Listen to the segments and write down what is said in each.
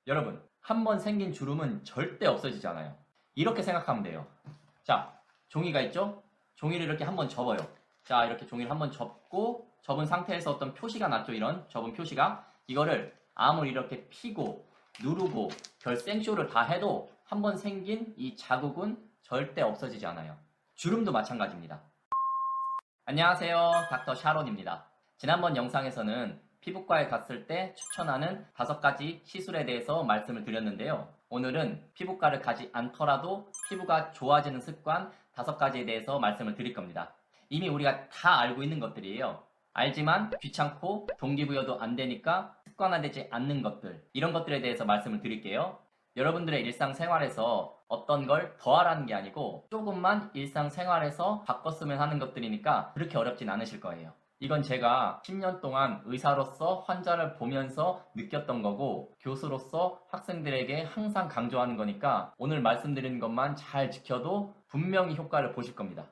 여러분, 한 번 생긴 주름은 절대 없어지잖아요. 이렇게 생각하면 돼요. 자, 종이가 있죠? 종이를 이렇게 한번 접어요. 자, 이렇게 종이를 한번 접고 접은 상태에서 어떤 표시가 났죠? 이런 접은 표시가. 이거를 아무리 이렇게 피고 누르고 별 생쇼를 다 해도 한 번 생긴 이 자국은 절대 없어지지 않아요. 주름도 마찬가지입니다. 안녕하세요. 닥터 샤론입니다. 지난번 영상에서는 피부과에 갔을 때 추천하는 5가지 시술에 대해서 말씀을 드렸는데요. 오늘은 피부과를 가지 않더라도 피부가 좋아지는 습관 5가지에 대해서 말씀을 드릴 겁니다. 이미 우리가 다 알고 있는 것들이에요. 알지만 귀찮고 동기부여도 안 되니까 습관화되지 않는 것들, 이런 것들에 대해서 말씀을 드릴게요. 여러분들의 일상생활에서 어떤 걸 더하라는 게 아니고 조금만 일상생활에서 바꿨으면 하는 것들이니까 그렇게 어렵진 않으실 거예요. 이건 제가 10년 동안 의사로서 환자를 보면서 느꼈던 거고 교수로서 학생들에게 항상 강조하는 거니까 오늘 말씀드리는 것만 잘 지켜도 분명히 효과를 보실 겁니다.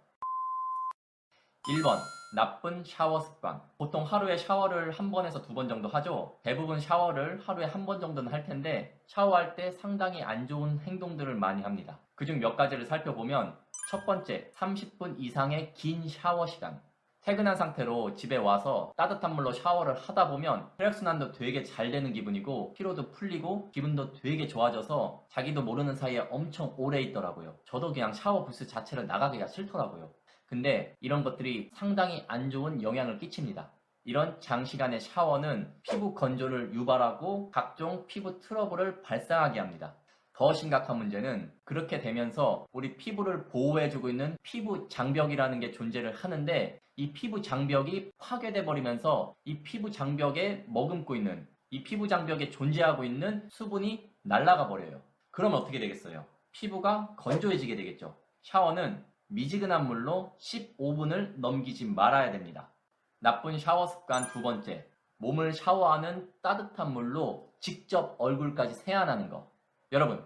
1번, 나쁜 샤워 습관. 보통 하루에 샤워를 1번에서 2번 정도 하죠. 대부분 샤워를 하루에 1번 정도는 할 텐데 샤워할 때 상당히 안 좋은 행동들을 많이 합니다. 그중 몇 가지를 살펴보면 첫 번째, 30분 이상의 긴 샤워 시간. 퇴근한 상태로 집에 와서 따뜻한 물로 샤워를 하다 보면 혈액순환도 되게 잘 되는 기분이고 피로도 풀리고 기분도 되게 좋아져서 자기도 모르는 사이에 엄청 오래 있더라고요. 저도 그냥 샤워 부스 자체를 나가기가 싫더라고요. 근데 이런 것들이 상당히 안 좋은 영향을 끼칩니다. 이런 장시간의 샤워는 피부 건조를 유발하고 각종 피부 트러블을 발생하게 합니다. 더 심각한 문제는 그렇게 되면서 우리 피부를 보호해주고 있는 피부 장벽이라는 게 존재를 하는데 이 피부 장벽이 파괴돼 버리면서 이 피부 장벽에 머금고 있는 이 피부 장벽에 존재하고 있는 수분이 날아가 버려요. 그럼 어떻게 되겠어요? 피부가 건조해지게 되겠죠. 샤워는 미지근한 물로 15분을 넘기지 말아야 됩니다. 나쁜 샤워 습관 2번째, 몸을 샤워하는 따뜻한 물로 직접 얼굴까지 세안하는 거. 여러분,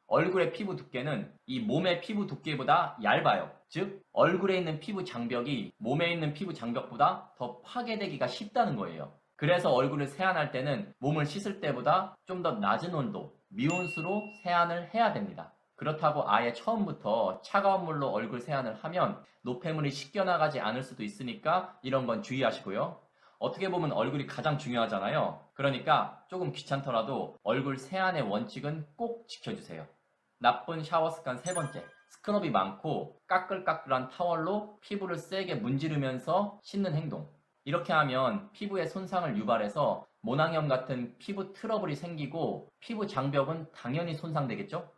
얼굴의 피부 두께는 이 몸의 피부 두께보다 얇아요. 즉, 얼굴에 있는 피부 장벽이 몸에 있는 피부 장벽보다 더 파괴되기가 쉽다는 거예요. 그래서 얼굴을 세안할 때는 몸을 씻을 때보다 좀 더 낮은 온도, 미온수로 세안을 해야 됩니다. 그렇다고 아예 처음부터 차가운 물로 얼굴 세안을 하면 노폐물이 씻겨나가지 않을 수도 있으니까 이런 건 주의하시고요. 어떻게 보면 얼굴이 가장 중요하잖아요. 그러니까 조금 귀찮더라도 얼굴 세안의 원칙은 꼭 지켜주세요. 나쁜 샤워 습관 3번째, 스크럽이 많고 까끌까끌한 타월로 피부를 세게 문지르면서 씻는 행동. 이렇게 하면 피부에 손상을 유발해서 모낭염 같은 피부 트러블이 생기고 피부 장벽은 당연히 손상되겠죠?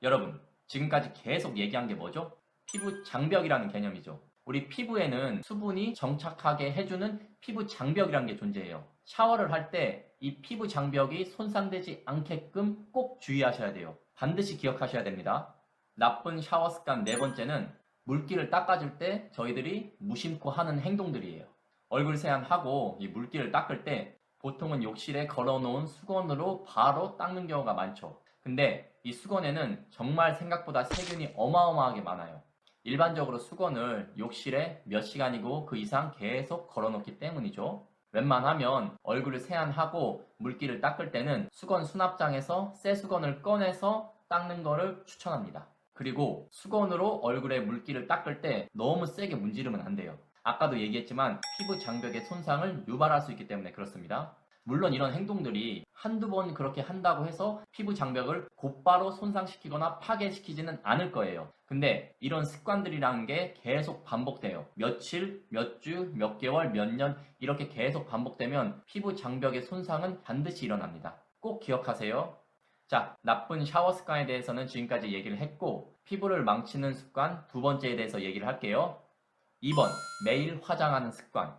여러분, 지금까지 계속 얘기한 게 뭐죠? 피부 장벽이라는 개념이죠. 우리 피부에는 수분이 정착하게 해주는 피부 장벽이라는 게 존재해요. 샤워를 할 때 이 피부 장벽이 손상되지 않게끔 꼭 주의하셔야 돼요. 반드시 기억하셔야 됩니다. 나쁜 샤워 습관 4번째는 물기를 닦아줄 때 저희들이 무심코 하는 행동들이에요. 얼굴 세안하고 이 물기를 닦을 때 보통은 욕실에 걸어놓은 수건으로 바로 닦는 경우가 많죠. 근데 이 수건에는 정말 생각보다 세균이 어마어마하게 많아요. 일반적으로 수건을 욕실에 몇 시간이고 그 이상 계속 걸어놓기 때문이죠. 웬만하면 얼굴을 세안하고 물기를 닦을 때는 수건 수납장에서 새 수건을 꺼내서 닦는 거를 추천합니다. 그리고 수건으로 얼굴에 물기를 닦을 때 너무 세게 문지르면 안 돼요. 아까도 얘기했지만 피부 장벽의 손상을 유발할 수 있기 때문에 그렇습니다. 물론 이런 행동들이 한두 번 그렇게 한다고 해서 피부 장벽을 곧바로 손상시키거나 파괴시키지는 않을 거예요. 근데 이런 습관들이라는 게 계속 반복돼요. 며칠, 몇 주, 몇 개월, 몇 년 이렇게 계속 반복되면 피부 장벽의 손상은 반드시 일어납니다. 꼭 기억하세요. 자, 나쁜 샤워 습관에 대해서는 지금까지 얘기를 했고 피부를 망치는 습관 2번째에 대해서 얘기를 할게요. 2번, 매일 화장하는 습관.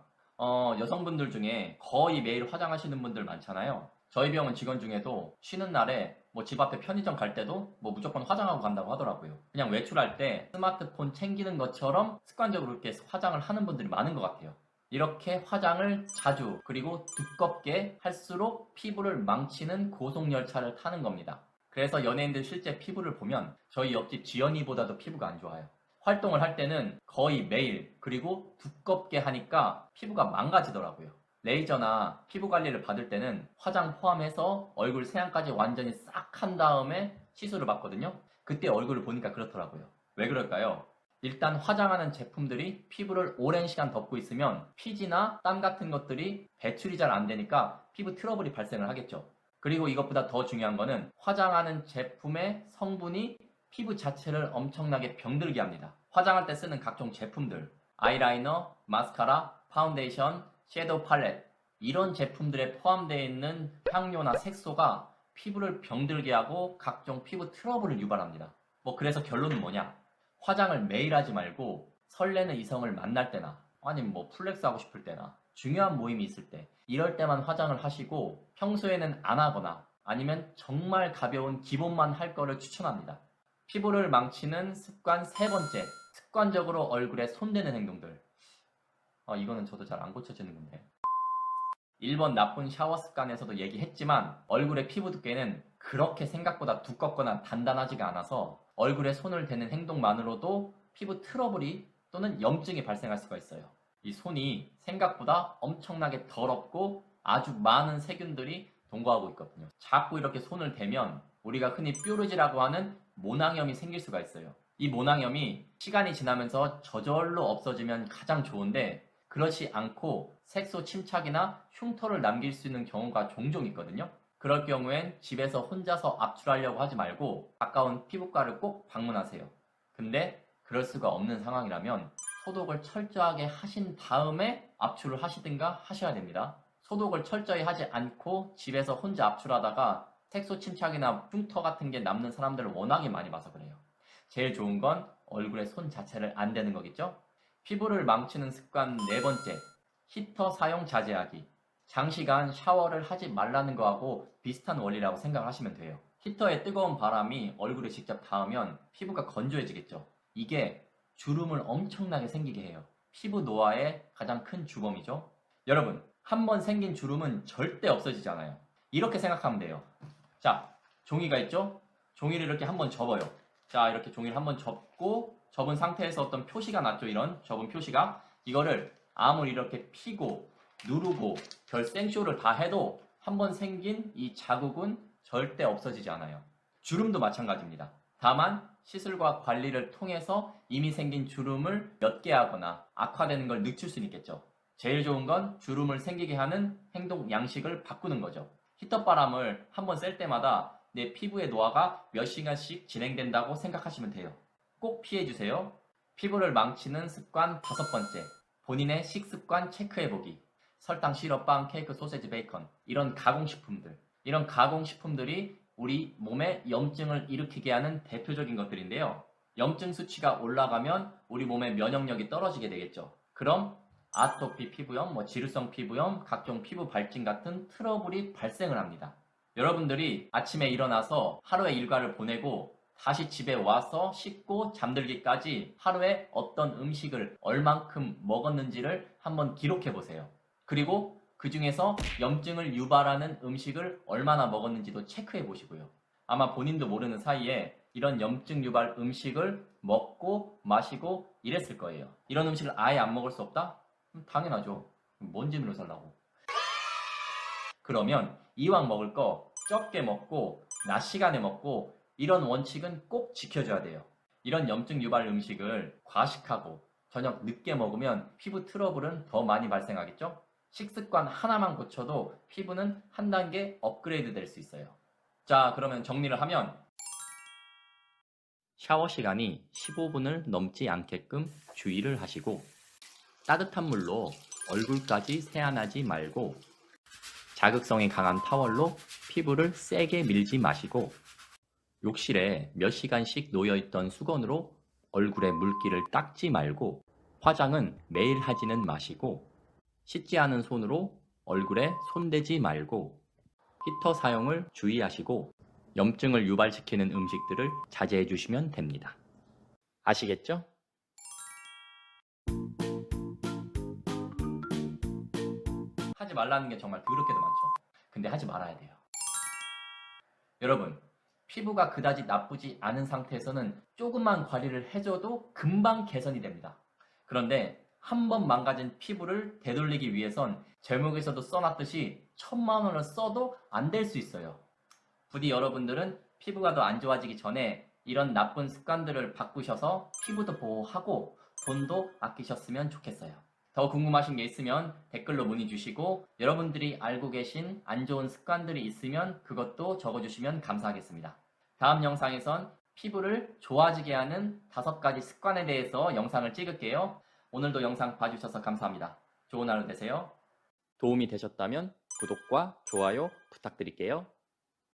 여성분들 중에 거의 매일 화장하시는 분들 많잖아요. 저희 병원 직원 중에도 쉬는 날에 뭐 집 앞에 편의점 갈 때도 뭐 무조건 화장하고 간다고 하더라고요. 그냥 외출할 때 스마트폰 챙기는 것처럼 습관적으로 이렇게 화장을 하는 분들이 많은 것 같아요. 이렇게 화장을 자주 그리고 두껍게 할수록 피부를 망치는 고속열차를 타는 겁니다. 그래서 연예인들 실제 피부를 보면 저희 옆집 지연이보다도 피부가 안 좋아요. 활동을 할 때는 거의 매일 그리고 두껍게 하니까 피부가 망가지더라고요. 레이저나 피부 관리를 받을 때는 화장 포함해서 얼굴 세안까지 완전히 싹 한 다음에 시술을 받거든요. 그때 얼굴을 보니까 그렇더라고요. 왜 그럴까요? 일단 화장하는 제품들이 피부를 오랜 시간 덮고 있으면 피지나 땀 같은 것들이 배출이 잘 안 되니까 피부 트러블이 발생을 하겠죠. 그리고 이것보다 더 중요한 거는 화장하는 제품의 성분이 피부 자체를 엄청나게 병들게 합니다. 화장할 때 쓰는 각종 제품들, 아이라이너, 마스카라, 파운데이션, 섀도우 팔레트 이런 제품들에 포함되어 있는 향료나 색소가 피부를 병들게 하고 각종 피부 트러블을 유발합니다. 그래서 결론은 뭐냐? 화장을 매일 하지 말고 설레는 이성을 만날 때나 아니면 플렉스 하고 싶을 때나 중요한 모임이 있을 때 이럴 때만 화장을 하시고 평소에는 안 하거나 아니면 정말 가벼운 기본만 할 거를 추천합니다. 피부를 망치는 습관 세 번째, 습관적으로 얼굴에 손대는 행동들. 이거는 저도 잘 안 고쳐지는 건데. 1번 나쁜 샤워 습관에서도 얘기했지만 얼굴의 피부 두께는 그렇게 생각보다 두껍거나 단단하지가 않아서 얼굴에 손을 대는 행동만으로도 피부 트러블이 또는 염증이 발생할 수가 있어요. 이 손이 생각보다 엄청나게 더럽고 아주 많은 세균들이 동거하고 있거든요. 자꾸 이렇게 손을 대면 우리가 흔히 뾰루지라고 하는 모낭염이 생길 수가 있어요. 이 모낭염이 시간이 지나면서 저절로 없어지면 가장 좋은데 그렇지 않고 색소 침착이나 흉터를 남길 수 있는 경우가 종종 있거든요. 그럴 경우엔 집에서 혼자서 압출하려고 하지 말고 가까운 피부과를 꼭 방문하세요. 근데 그럴 수가 없는 상황이라면 소독을 철저하게 하신 다음에 압출을 하시든가 하셔야 됩니다. 소독을 철저히 하지 않고 집에서 혼자 압출하다가 색소 침착이나 흉터 같은 게 남는 사람들을 워낙에 많이 봐서 그래요. 제일 좋은 건 얼굴에 손 자체를 안 대는 거겠죠? 피부를 망치는 습관 네 번째, 히터 사용 자제하기. 장시간 샤워를 하지 말라는 거하고 비슷한 원리라고 생각하시면 돼요. 히터의 뜨거운 바람이 얼굴에 직접 닿으면 피부가 건조해지겠죠. 이게 주름을 엄청나게 생기게 해요. 피부 노화의 가장 큰 주범이죠. 여러분, 한번 생긴 주름은 절대 없어지지 않아요. 이렇게 생각하면 돼요. 자, 종이가 있죠? 종이를 이렇게 한번 접어요. 자, 이렇게 종이를 한번 접고 접은 상태에서 어떤 표시가 났죠. 이런 접은 표시가. 이거를 아무리 이렇게 피고 누르고 별 생쇼를 다 해도 한번 생긴 이 자국은 절대 없어지지 않아요. 주름도 마찬가지입니다. 다만 시술과 관리를 통해서 이미 생긴 주름을 몇 개 하거나 악화되는 걸 늦출 수는 있겠죠. 제일 좋은 건 주름을 생기게 하는 행동 양식을 바꾸는 거죠. 히터바람을 한번 쐴 때마다 내 피부의 노화가 몇 시간씩 진행된다고 생각하시면 돼요. 꼭 피해주세요. 피부를 망치는 습관 다섯 번째, 본인의 식습관 체크해보기. 설탕, 시럽, 빵, 케이크, 소세지, 베이컨 이런 가공식품들이 우리 몸에 염증을 일으키게 하는 대표적인 것들인데요. 염증 수치가 올라가면 우리 몸의 면역력이 떨어지게 되겠죠. 그럼 아토피 피부염, 지루성 피부염, 각종 피부 발진 같은 트러블이 발생을 합니다. 여러분들이 아침에 일어나서 하루의 일과를 보내고 다시 집에 와서 씻고 잠들기까지 하루에 어떤 음식을 얼만큼 먹었는지를 한번 기록해 보세요. 그리고 그 중에서 염증을 유발하는 음식을 얼마나 먹었는지도 체크해 보시고요. 아마 본인도 모르는 사이에 이런 염증 유발 음식을 먹고 마시고 이랬을 거예요. 이런 음식을 아예 안 먹을 수 없다? 당연하죠. 뭔 재미로 살라고. 그러면 이왕 먹을 거 적게 먹고 낮 시간에 먹고 이런 원칙은 꼭 지켜줘야 돼요. 이런 염증 유발 음식을 과식하고 저녁 늦게 먹으면 피부 트러블은 더 많이 발생하겠죠? 식습관 하나만 고쳐도 피부는 한 단계 업그레이드 될 수 있어요. 자, 그러면 정리를 하면 샤워 시간이 15분을 넘지 않게끔 주의를 하시고 따뜻한 물로 얼굴까지 세안하지 말고 자극성이 강한 타월로 피부를 세게 밀지 마시고 욕실에 몇 시간씩 놓여있던 수건으로 얼굴에 물기를 닦지 말고 화장은 매일 하지는 마시고 씻지 않은 손으로 얼굴에 손대지 말고 히터 사용을 주의하시고 염증을 유발시키는 음식들을 자제해 주시면 됩니다. 아시겠죠? 하지 말라는 게 정말 더럽게도 많죠. 근데 하지 말아야 돼요. 여러분, 피부가 그다지 나쁘지 않은 상태에서는 조금만 관리를 해줘도 금방 개선이 됩니다. 그런데 한 번 망가진 피부를 되돌리기 위해선 제목에서도 써놨듯이 1000만 원을 써도 안 될 수 있어요. 부디 여러분들은 피부가 더 안 좋아지기 전에 이런 나쁜 습관들을 바꾸셔서 피부도 보호하고 돈도 아끼셨으면 좋겠어요. 더 궁금하신 게 있으면 댓글로 문의 주시고 여러분들이 알고 계신 안 좋은 습관들이 있으면 그것도 적어주시면 감사하겠습니다. 다음 영상에선 피부를 좋아지게 하는 5가지 습관에 대해서 영상을 찍을게요. 오늘도 영상 봐주셔서 감사합니다. 좋은 하루 되세요. 도움이 되셨다면 구독과 좋아요 부탁드릴게요.